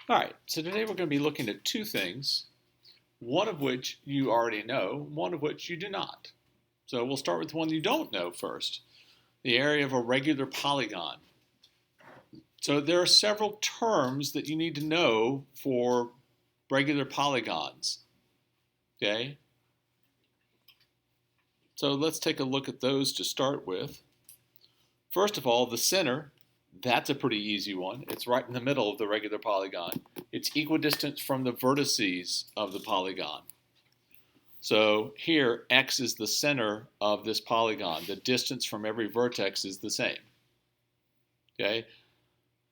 All right, so today we're going to be looking at two things, one of which you already know, one of which you do not. So we'll start with the one you don't know first, the area of a regular polygon. So there are several terms that you need to know for regular polygons. Okay? So let's take a look at those to start with. First of all, the center, that's a pretty easy one. It's right in the middle of the regular polygon. It's equidistant from the vertices of the polygon. So here, x is the center of this polygon. The distance from every vertex is the same. Okay?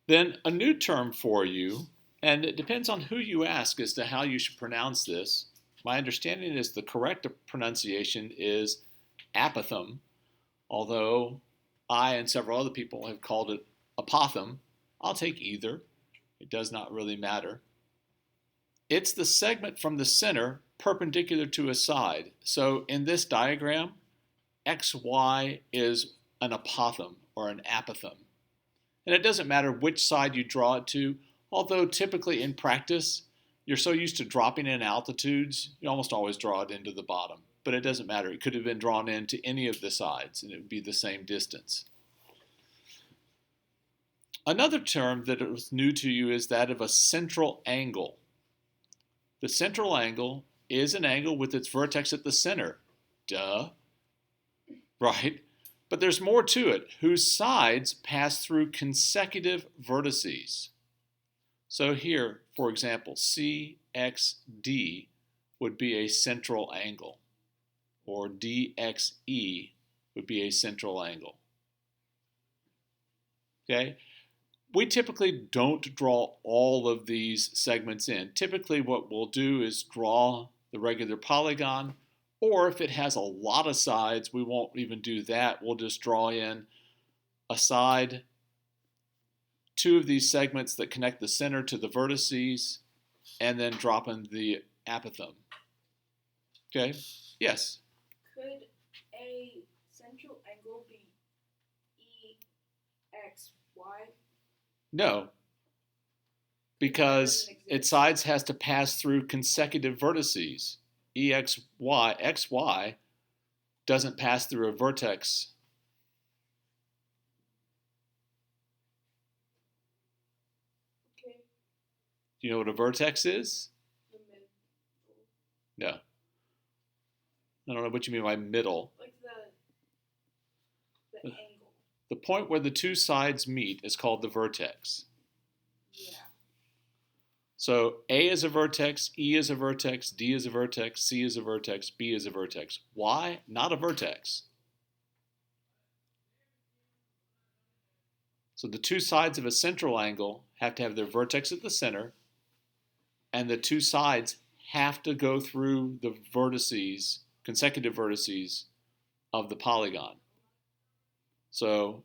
Then a new term for you, and it depends on who you ask as to how you should pronounce this. My understanding is the correct pronunciation is apothem, although I and several other people have called it apothem. I'll take either. It does not really matter. It's the segment from the center perpendicular to a side. So in this diagram, xy is an apothem or an apothem. And it doesn't matter which side you draw it to, although typically in practice, you're so used to dropping in altitudes, you almost always draw it into the bottom. But it doesn't matter. It could have been drawn into any of the sides, and it would be the same distance. Another term that was new to you is that of a central angle. The central angle is an angle with its vertex at the center. Duh. Right? But there's more to it, whose sides pass through consecutive vertices. So here, for example, CXD would be a central angle, or DXE would be a central angle. Okay? We typically don't draw all of these segments in. Typically what we'll do is draw the regular polygon, or if it has a lot of sides, we won't even do that. We'll just draw in a side, two of these segments that connect the center to the vertices, and then drop in the apothem. Okay? Yes? Could a central angle be EXY? No, because its sides has to pass through consecutive vertices. XY doesn't pass through a vertex. Okay. Do you know what a vertex is? The middle. No. I don't know what you mean by middle. Like the angle. The point where the two sides meet is called the vertex. Yeah. So A is a vertex, E is a vertex, D is a vertex, C is a vertex, B is a vertex. Y, not a vertex. So the two sides of a central angle have to have their vertex at the center, and the two sides have to go through the vertices, consecutive vertices of the polygon. So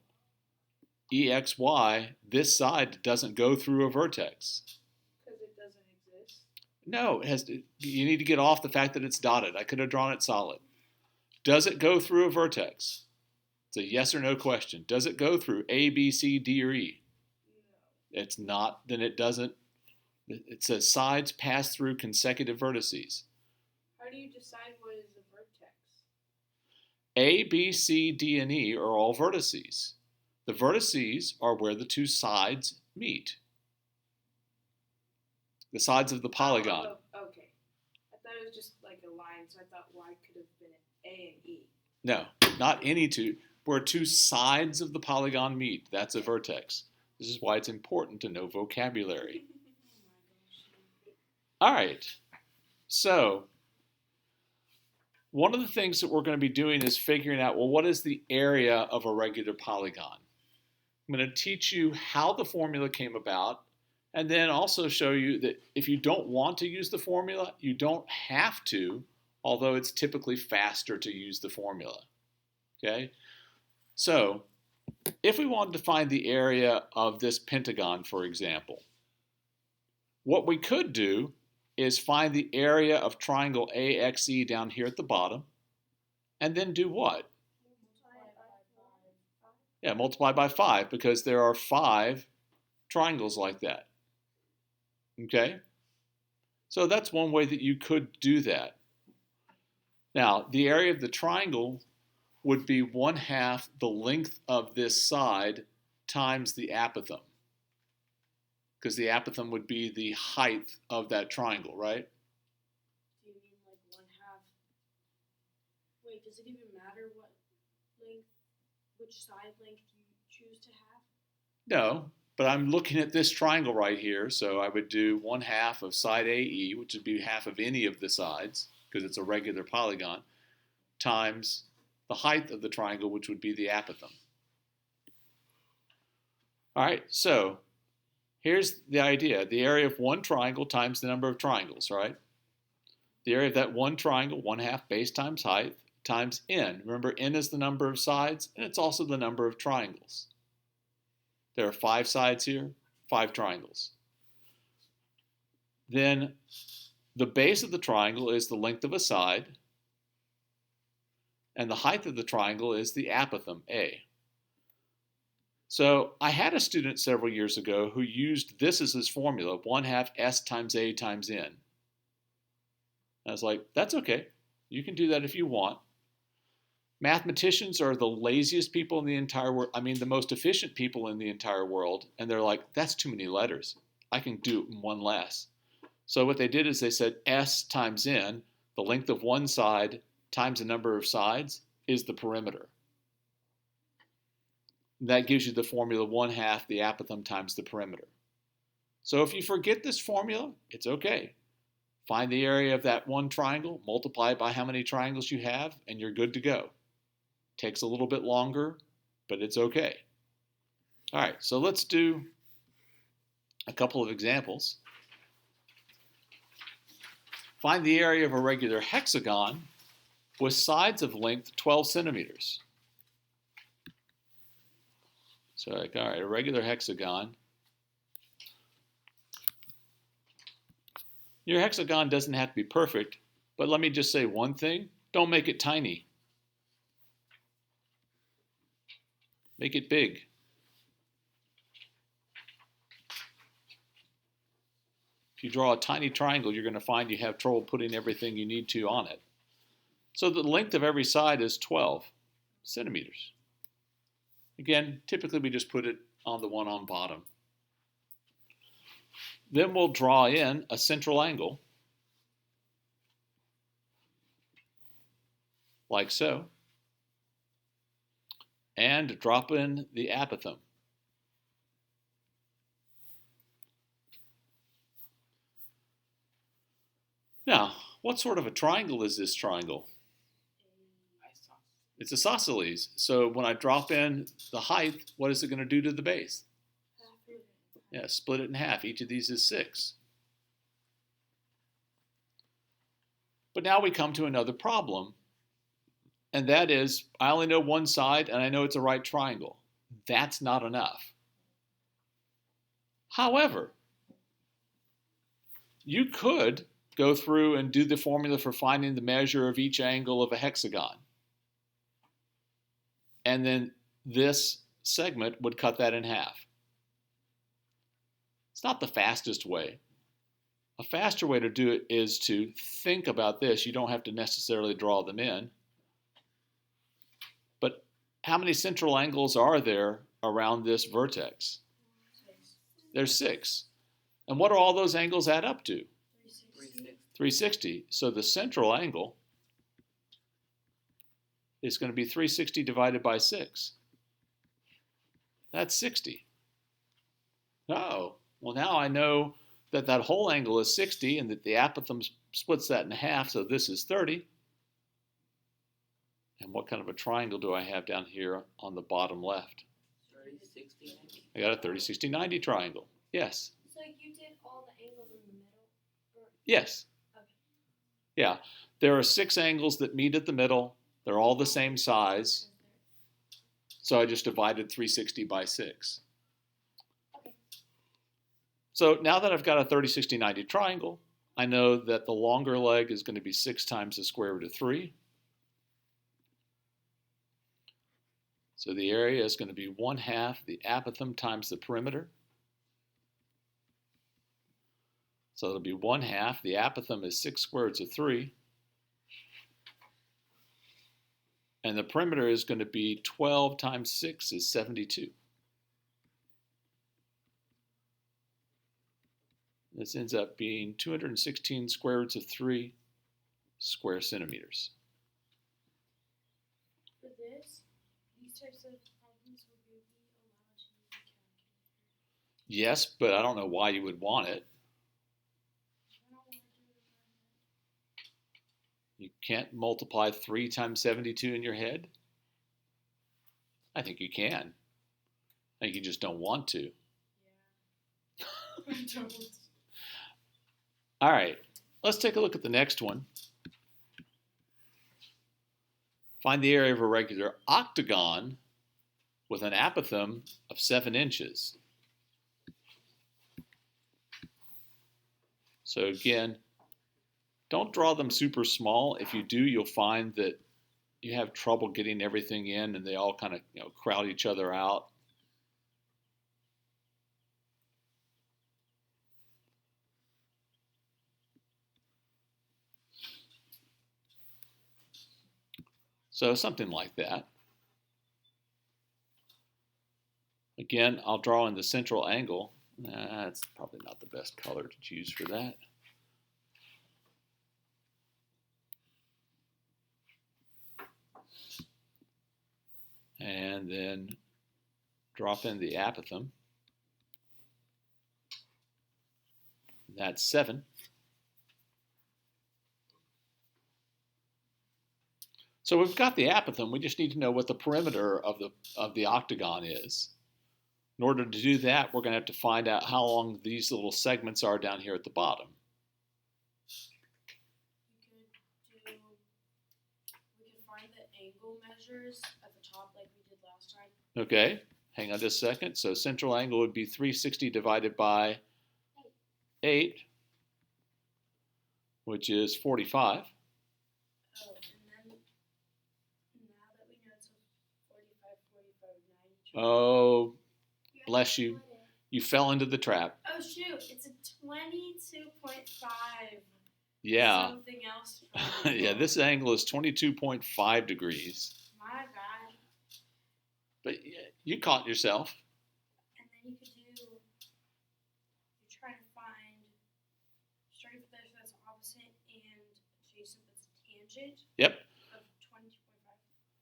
EXY, this side doesn't go through a vertex. Because it doesn't exist? No, you need to get off the fact that it's dotted. I could have drawn it solid. Does it go through a vertex? It's a yes or no question. Does it go through A, B, C, D, or E? No. It's not, then it doesn't. It says sides pass through consecutive vertices. How do you decide what is a vertex? A, B, C, D, and E are all vertices. The vertices are where the two sides meet. The sides of the polygon. Oh, okay. I thought it was just like a line, so I thought Y could have been A and E. No, not any two. Where two sides of the polygon meet, that's a vertex. This is why it's important to know vocabulary. All right. So, one of the things that we're going to be doing is figuring out, well, what is the area of a regular polygon? I'm going to teach you how the formula came about, and then also show you that if you don't want to use the formula, you don't have to, although it's typically faster to use the formula. Okay? So, if we wanted to find the area of this pentagon, for example, what we could do is find the area of triangle AXE down here at the bottom, and then do what? Yeah, multiply by 5, because there are 5 triangles like that. Okay? So that's one way that you could do that. Now, the area of the triangle would be 1/2 the length of this side times the apothem. Because the apothem would be the height of that triangle, right? Do you mean like 1/2? Wait, does it even matter what length, which side length you choose to have? No, but I'm looking at this triangle right here, so I would do 1/2 of side AE, which would be half of any of the sides, because it's a regular polygon, times the height of the triangle, which would be the apothem. All right, so here's the idea. The area of one triangle times the number of triangles, right? The area of that one triangle, 1/2 base times height, times n. Remember, n is the number of sides, and it's also the number of triangles. There are 5 sides here, 5 triangles. Then the base of the triangle is the length of a side, and the height of the triangle is the apothem, A. So I had a student several years ago who used this as his formula, 1/2 S times A times N. I was like, that's okay. You can do that if you want. Mathematicians are the laziest people in the entire world. I mean, the most efficient people in the entire world. And they're like, that's too many letters. I can do it in one less. So what they did is they said S times N, the length of one side times the number of sides, is the perimeter. That gives you the formula 1/2 the apothem times the perimeter. So if you forget this formula, it's okay. Find the area of that one triangle, multiply it by how many triangles you have, and you're good to go. Takes a little bit longer, but it's okay. All right, so let's do a couple of examples. Find the area of a regular hexagon with sides of length 12 centimeters. So, all right, a regular hexagon. Your hexagon doesn't have to be perfect, but let me just say one thing. Don't make it tiny. Make it big. If you draw a tiny triangle, you're going to find you have trouble putting everything you need to on it. So the length of every side is 12 centimeters. Again, typically we just put it on the one on bottom. Then we'll draw in a central angle, like so, and drop in the apothem. Now, what sort of a triangle is this triangle? It's isosceles. So when I drop in the height, what is it going to do to the base? Yeah, split it in half. Each of these is 6. But now we come to another problem. And that is, I only know one side and I know it's a right triangle. That's not enough. However, you could go through and do the formula for finding the measure of each angle of a hexagon. And then this segment would cut that in half. It's not the fastest way. A faster way to do it is to think about this. You don't have to necessarily draw them in. But how many central angles are there around this vertex? There's 6. And what do all those angles add up to? 360. So the central angle is going to be 360 divided by 6. That's 60. Oh, well now I know that that whole angle is 60 and that the apothem splits that in half, so this is 30. And what kind of a triangle do I have down here on the bottom left? 30, 60, 90. I got a 30, 60, 90 triangle. Yes. So you did all the angles in the middle? Or... Yes. Okay. Yeah. There are 6 angles that meet at the middle. They're all the same size. So I just divided 360 by 6. Okay. So now that I've got a 30, 60, 90 triangle, I know that the longer leg is going to be 6 times the square root of 3. So the area is going to be 1/2 the apothem times the perimeter. So it'll be 1/2. The apothem is 6 square roots of 3. And the perimeter is going to be 12 times 6 is 72. This ends up being 216 square roots of 3 square centimeters. For this, these types of problems would be allowed to use a calculator. Yes, but I don't know why you would want it. I don't want to do it in my head. You can't multiply 3 times 72 in your head? I think you can. I think you just don't want to. Yeah. I don't. All right, let's take a look at the next one. Find the area of a regular octagon with an apothem of 7 inches. So again, don't draw them super small. If you do, you'll find that you have trouble getting everything in and they all kind of crowd each other out. So something like that. Again, I'll draw in the central angle. That's probably not the best color to choose for that. And then drop in the apothem. That's 7. So we've got the apothem. We just need to know what the perimeter of the octagon is. In order to do that, we're going to have to find out how long these little segments are down here at the bottom. We could find the angle measures at the top like we did last time. Okay, hang on just a second. So central angle would be 360 divided by 8, which is 45. Oh, and then now that we know it's a 45, 45, 90. Oh, bless you. You fell into the trap. Oh shoot, it's a 22.5. Yeah. Something else. Yeah, this angle is 22.5 degrees. My bad. But you caught yourself. And then you could do, you're trying to find straight that's opposite and adjacent that's tangent. Yep. Of 22.5.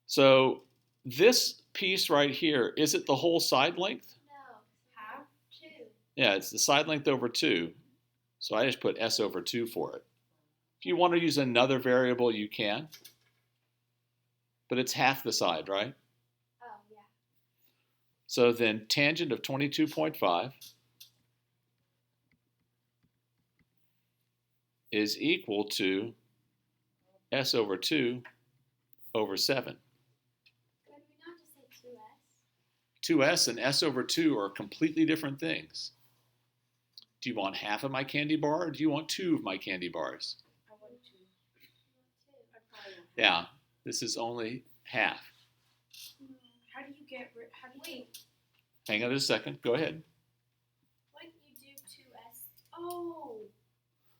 So this piece right here, is it the whole side length? No. Half? 2. Yeah, it's the side length over 2. So I just put S over 2 for it. If you want to use another variable, you can. But it's half the side, right? Oh, yeah. So then tangent of 22.5 is equal to S over 2 over 7. Could we not just say 2S? 2S and S over 2 are completely different things. Do you want half of my candy bar or do you want 2 of my candy bars? I want 2. I probably want Yeah, this is only half. How do you get rid? How do you? Wait. Hang on just a second. Go ahead. Wouldn't you do 2S? Oh.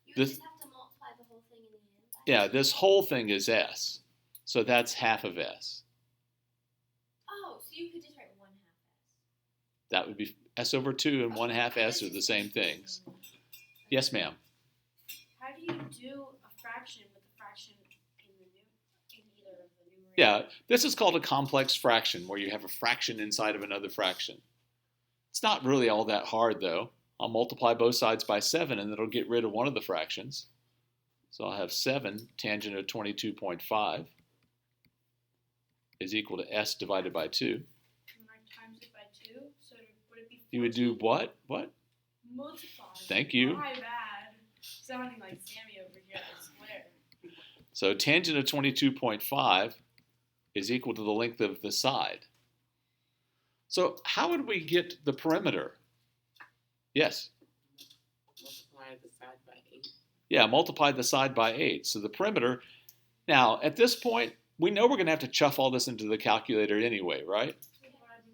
You This- just have to multiply the whole thing in the end. Yeah, this whole thing is S. So that's half of S. Oh, so you could just write 1/2 S. That would be S over 2 and 1/2 S are the same things. Yes, ma'am. How do you do a fraction with a fraction in either of the numerator? Yeah, this is called a complex fraction where you have a fraction inside of another fraction. It's not really all that hard though. I'll multiply both sides by 7 and it'll get rid of one of the fractions. So I'll have 7 tangent of 22.5 is equal to S divided by 2. And I times it by 2, so would it be 14? You would do what? What? Multiply. Thank you. My bad. Sounding like Sammy over here, I swear. So tangent of 22.5 is equal to the length of the side. So how would we get the perimeter? Yes. Multiply the side by 8. Yeah, multiply the side by 8. So the perimeter, now at this point, we know we're going to have to chuff all this into the calculator anyway, right?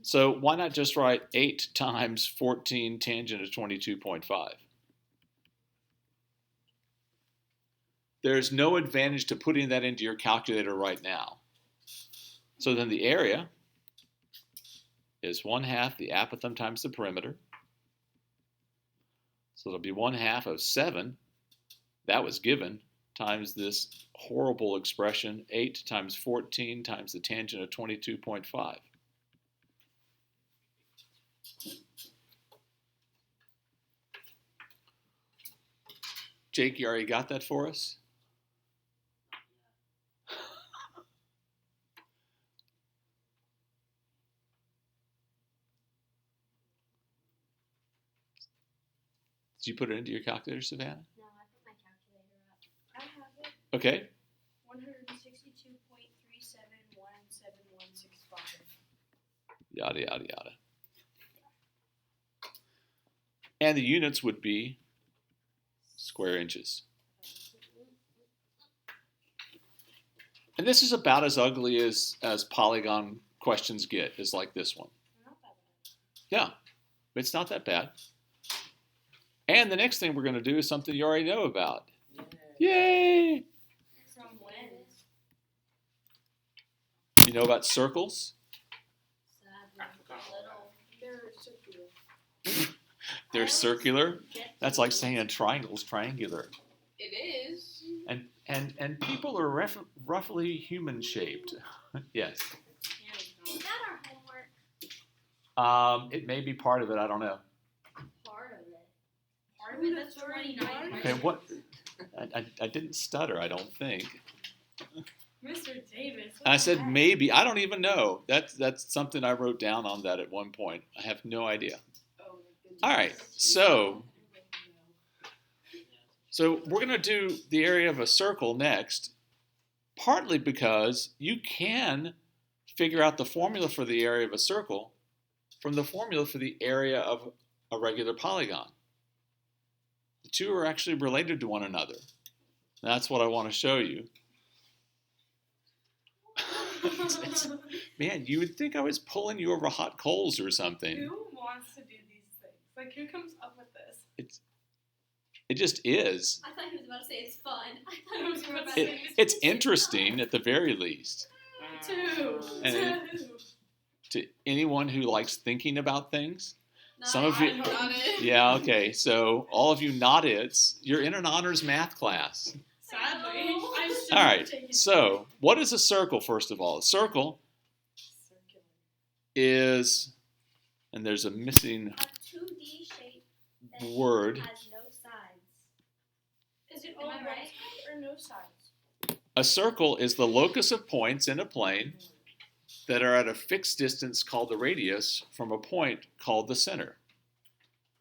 So why not just write 8 times 14 tangent of 22.5? there's no advantage to putting that into your calculator right now. So then the area is 1/2 the apothem times the perimeter. So it'll be 1/2 of 7, that was given, times this horrible expression, 8 times 14 times the tangent of 22.5. Jake, you already got that for us? Did you put it into your calculator, Savannah? No, I put my calculator up. I have it. Okay. 162.37171165. Yada, yada, yada. And the units would be square inches. And this is about as ugly as Polygon questions get, is like this one. Not that bad. Yeah, it's not that bad. And the next thing we're going to do is something you already know about. Yay! From when? You know about circles? They're circular. They're circular. That's like saying a triangle is triangular. It is. And people are roughly human shaped. Yes. Is that our homework? It may be part of it. I don't know. Part of it. Part of it? That's 29. Okay, what? I didn't stutter, I don't think. Mr. Davis. I said maybe. I don't even know. That's something I wrote down on that at one point. I have no idea. Oh, All right, so we're going to do the area of a circle next, partly because you can figure out the formula for the area of a circle from the formula for the area of a regular polygon. The two are actually related to one another. That's what I want to show you. Man, you would think I was pulling you over hot coals or something. Who wants to do these things? Like, who comes up with this? It just is. I thought he was about to say it's fun. I thought he was about to say It's interesting at the very least. Two. And to anyone who likes thinking about things. Some of you, yeah, okay. So all of you not-its, you're in an honors math class. Sadly, All right. So what is a circle? First of all, a circle is, and there's a missing a 2D shape that word. has no sides. Is it Am all I right right? or no sides? A circle is the locus of points in a plane that are at a fixed distance called the radius from a point called the center.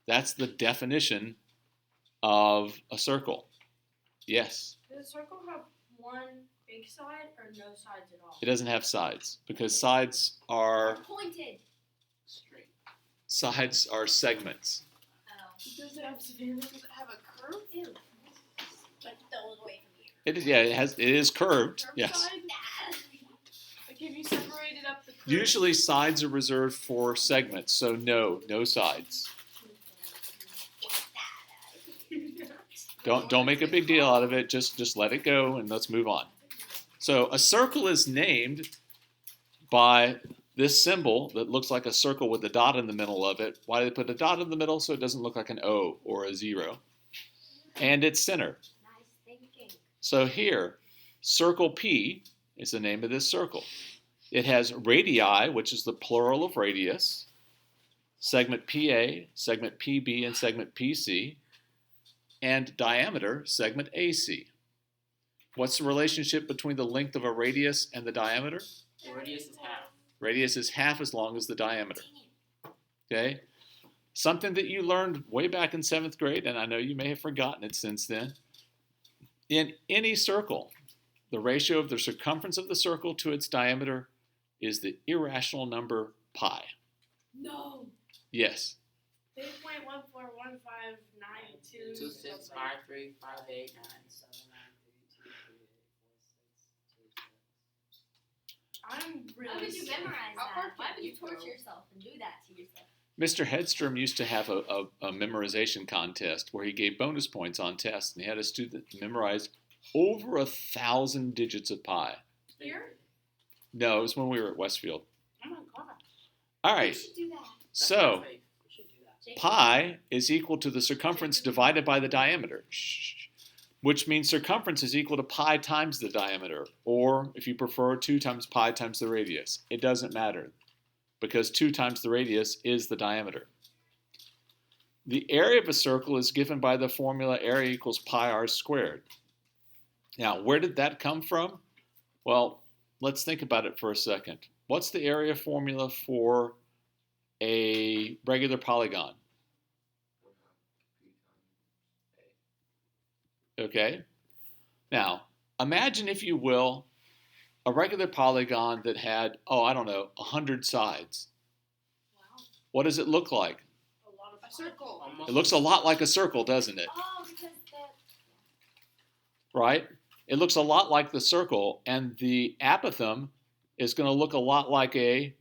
That's the definition of a circle. Yes. Does a circle have one big side or no sides at all? It doesn't have sides because sides are Pointed. Straight. segments. Oh. Does it have a curve? Ew. But those away from here. It is curved. Curved Yes. side? Like, have you separated up the curve? Usually sides are reserved for segments, so no sides. Don't make a big deal out of it. Just let it go and let's move on. So a circle is named by this symbol that looks like a circle with a dot in the middle of it. Why do they put a dot in the middle? So it doesn't look like an O or a 0. And its center. Nice thinking. So here, circle P is the name of this circle. It has radii, which is the plural of radius, segment PA, segment PB, and segment PC, and diameter, segment AC. What's the relationship between the length of a radius and the diameter? The radius is half. Radius is half as long as the diameter. Okay? Something that you learned way back in 7th grade, and I know you may have forgotten it since then. In any circle, the ratio of the circumference of the circle to its diameter is the irrational number pi. No. Yes. 8.14159 2653589. I'm really. Why would you memorize How far that? Why can would you you torture go? yourself and do that to yourself? Mr. Hedstrom used to have a memorization contest where he gave bonus points on tests, and he had a student memorize over 1,000 digits of pi. Here? No, it was when we were at Westfield. Oh my god. All We right, should do that. That's so not safe. We should do that. Jacob. pi is equal to the circumference divided by the diameter, which means circumference is equal to pi times the diameter, or if you prefer, 2 times pi times the radius. It doesn't matter, because 2 times the radius is the diameter. The area of a circle is given by the formula area equals pi r squared. Now, where did that come from? Well, let's think about it for a second. What's the area formula for a regular polygon? Okay? Now, imagine, if you will, a regular polygon that had, 100 sides. Wow. What does it look like? A lot of A circle. Almost. It looks a lot like a circle, doesn't it? Oh, because that. Right? It looks a lot like the circle, and the apothem is going to look a lot like a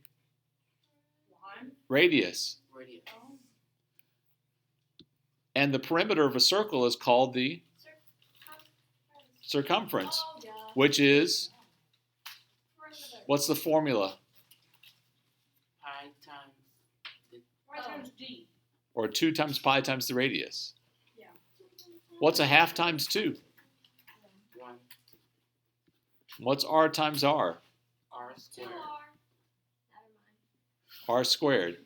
Line? radius. Radius. Oh. And the perimeter of a circle is called the Circumference. circumference, Oh, yeah. which is, Perimeter. what's the formula? Pi times the Y times D. Or 2 times pi times the radius. Yeah. What's a half times 2? 1 What's r times r? r 2R. squared. Never mind. R squared.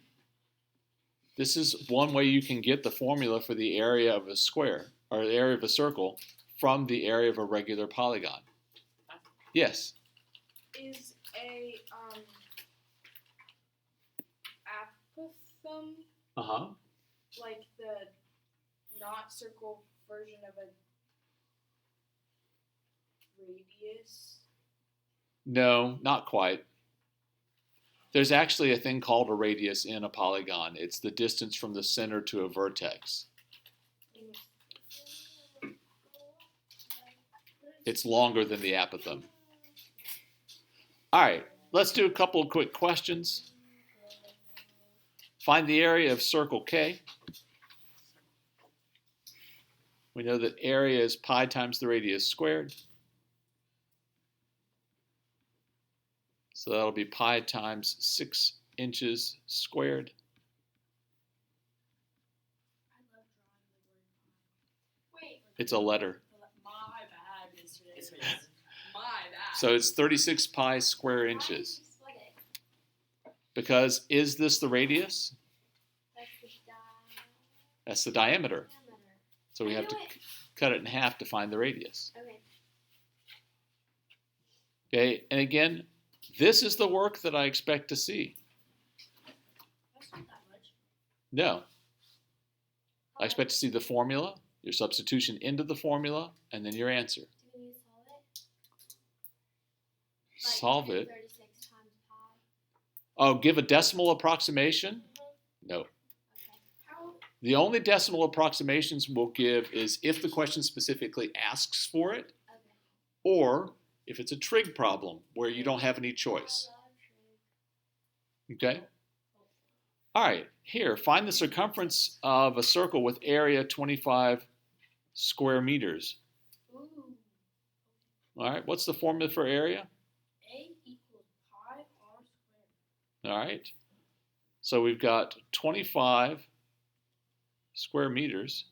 This is one way you can get the formula for the area of a square, or the area of a circle, from the area of a regular polygon. Yes? Is a apothem Uh-huh. like the not circle version of a radius? No, not quite. There's actually a thing called a radius in a polygon. It's the distance from the center to a vertex. It's longer than the apothem. All right, let's do a couple of quick questions. Find the area of circle K. We know that area is pi times the radius squared. So that'll be pi times 6 inches squared. I love drawing the word pi. Wait. It's a letter. My bad, Mr. It's Davis. My bad. So it's 36 pi square Why did inches. you split it? Because is this the radius? That's the That's the diameter. diameter. So we I have to knew it. cut it in half to find the radius. Okay. Okay, and again, this is the work that I expect to see. That's not that much. No, I expect to see the formula, your substitution into the formula, and then your answer. Do we need to solve it? Solve it. 36 times pi. Oh, give a decimal approximation? No. Okay. How? The only decimal approximations we'll give is if the question specifically asks for it, Okay. or if it's a trig problem where you don't have any choice. I love trig. Okay? All right, here, find the circumference of a circle with area 25 square meters. Ooh. All right, what's the formula for area? A equals pi r squared. All right, so we've got 25 square meters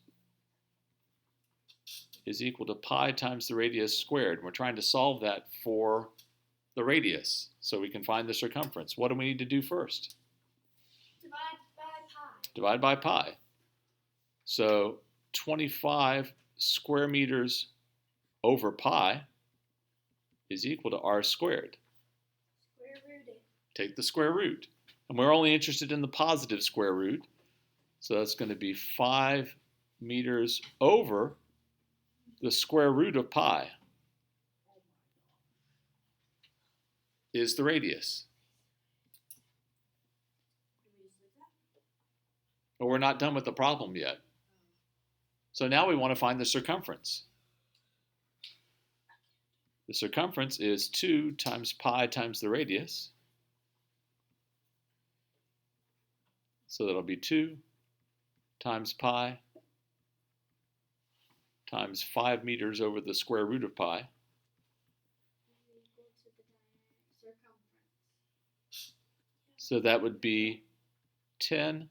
is equal to pi times the radius squared. We're trying to solve that for the radius so we can find the circumference. What do we need to do first? Divide by pi. Divide by pi. So 25 square meters over pi is equal to r squared. Square root it. Take the square root. And we're only interested in the positive square root. So that's going to be 5 meters over the square root of pi is the radius. Do we just leave that? But we're not done with the problem yet. So now we want to find the circumference. The circumference is 2 times pi times the radius. So that'll be 2 times pi times 5 meters over the square root of pi. Equal to the circumference. So that would be 10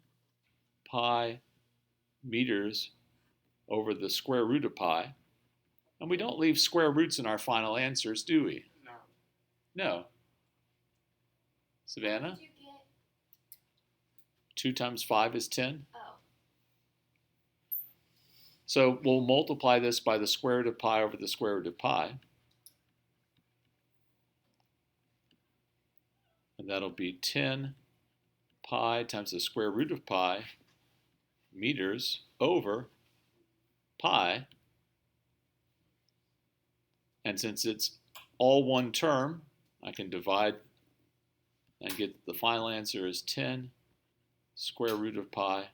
pi meters over the square root of pi. And we don't leave square roots in our final answers, do we? No. No. Savannah? What did you get? 2 times 5 is 10. Oh. So we'll multiply this by the square root of pi over the square root of pi. And that'll be 10 pi times the square root of pi meters over pi. And since it's all one term, I can divide and get the final answer is 10 square root of pi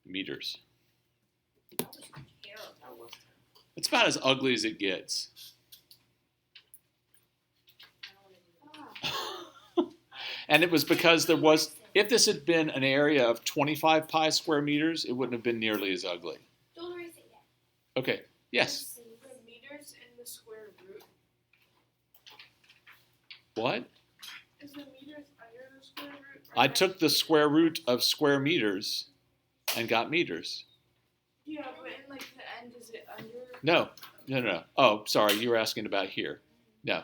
meters. That was terrible. That was terrible. It's about as ugly as it gets. I don't want to do that. And it was because there was, if this had been an area of 25 pi square meters, it wouldn't have been nearly as ugly. Don't erase it yet. Okay, yes. The meters in the square root. What? Is the meters under the square root? I took the square root of square meters and got meters. Yeah, but in like the end, is it under? No. Oh, sorry, you were asking about here. No,